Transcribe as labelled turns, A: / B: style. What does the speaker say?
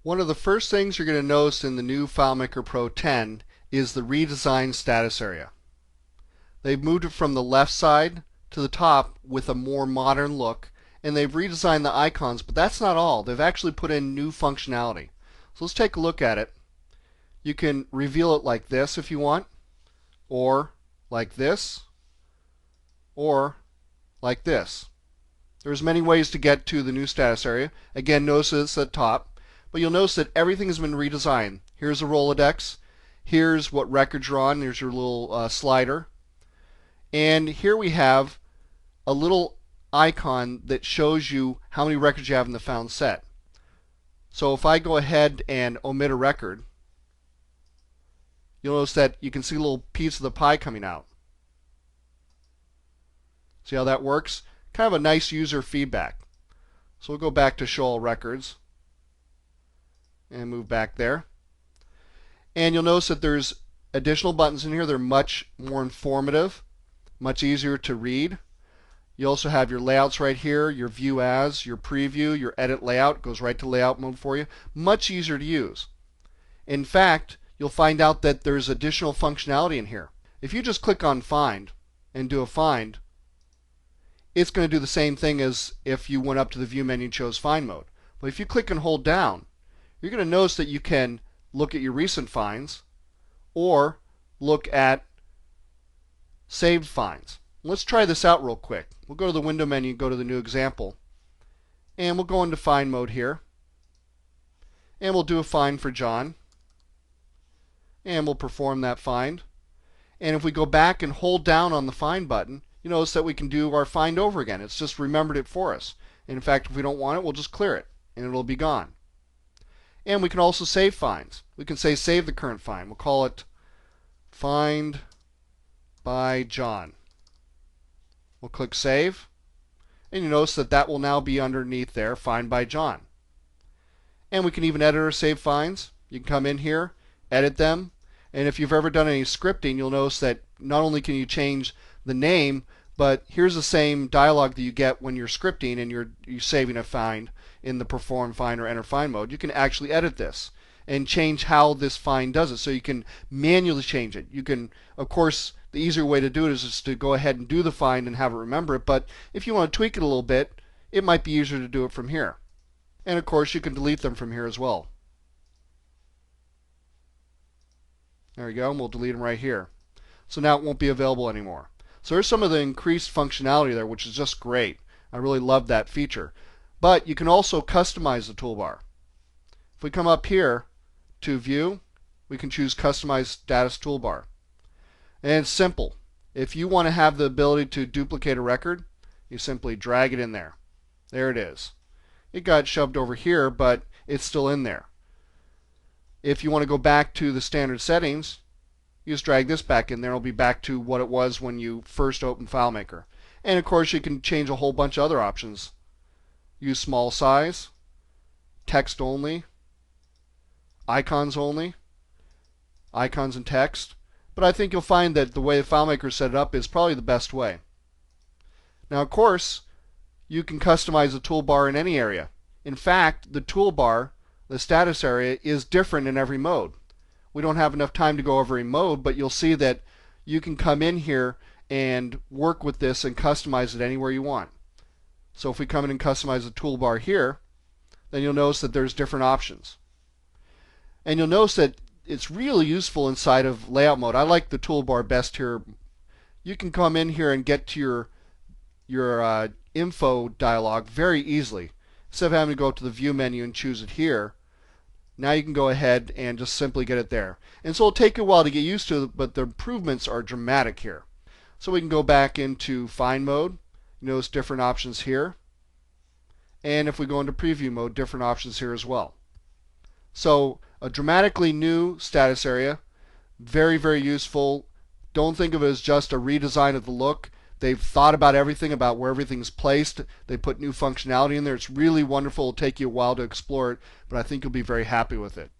A: One of the first things you're going to notice in the new FileMaker Pro 10 is the redesigned status area. They've moved it from the left side to the top with a more modern look, and they've redesigned the icons, but that's not all. They've actually put in new functionality. So let's take a look at it. You can reveal it like this if you want, or like this, or like this. There's many ways to get to the new status area. Again, notice it's at the top, but you'll notice that everything has been redesigned. Here's a Rolodex. Here's what records you're on. There's your little slider. And here we have a little icon that shows you how many records you have in the found set. So if I go ahead and omit a record, you'll notice that you can see a little piece of the pie coming out. See how that works? Kind of a nice user feedback. So we'll go back to show all records and move back there. And you'll notice that there's additional buttons in here. They're much more informative, much easier to read. You also have your layouts right here, your view as, your preview, your edit layout goes right to layout mode for you. Much easier to use. In fact, you'll find out that there's additional functionality in here. If you just click on Find and do a find, it's going to do the same thing as if you went up to the View menu and chose Find mode. But if you click and hold down, you're going to notice that you can look at your recent finds or look at saved finds. Let's try this out real quick. We'll go to the Window menu, go to the New Example, and we'll go into Find mode here. And we'll do a find for John. And we'll perform that find. And if we go back and hold down on the Find button, you notice that we can do our find over again. It's just remembered it for us. And in fact, if we don't want it, we'll just clear it, and it'll be gone. And we can also save finds. We can say save the current find. We'll call it Find by John. We'll click Save, and you notice that that will now be underneath there, Find by John. And we can even edit or save finds. You can come in here, edit them, and if you've ever done any scripting, you'll notice that not only can you change the name, but here's the same dialog that you get when you're scripting and you're saving a find in the perform find or enter find mode. You can actually edit this and change how this find does it, so you can manually change it. You can, of course, the easier way to do it is just to go ahead and do the find and have it remember it, but if you want to tweak it a little bit, it might be easier to do it from here. And of course, you can delete them from here as well. There we go, and we'll delete them right here. So now it won't be available anymore. So there's some of the increased functionality there, which is just great. I really love that feature. But you can also customize the toolbar. If we come up here to View, we can choose Customize Status Toolbar. And it's simple. If you want to have the ability to duplicate a record, you simply drag it in there. There it is. It got shoved over here, but it's still in there. If you want to go back to the standard settings, you just drag this back in there. It'll be back to what it was when you first opened FileMaker. And of course, you can change a whole bunch of other options. Use small size, text only, icons only, icons and text. But I think you'll find that the way the FileMaker set it up is probably the best way. Now, of course, you can customize the toolbar in any area. In fact, the toolbar, the status area, is different in every mode. We don't have enough time to go over every mode, but you'll see that you can come in here and work with this and customize it anywhere you want. So if we come in and customize the toolbar here, then you'll notice that there's different options. And you'll notice that it's really useful inside of layout mode. I like the toolbar best here. You can come in here and get to your info dialog very easily. Instead of having to go to the View menu and choose it here, now you can go ahead and just simply get it there. And so it'll take you a while to get used to it, but the improvements are dramatic here. So we can go back into Find mode. You notice different options here. And if we go into Preview mode, different options here as well. So a dramatically new status area. Very, very useful. Don't think of it as just a redesign of the look. They've thought about everything, about where everything's placed. They put new functionality in there. It's really wonderful. It'll take you a while to explore it, but I think you'll be very happy with it.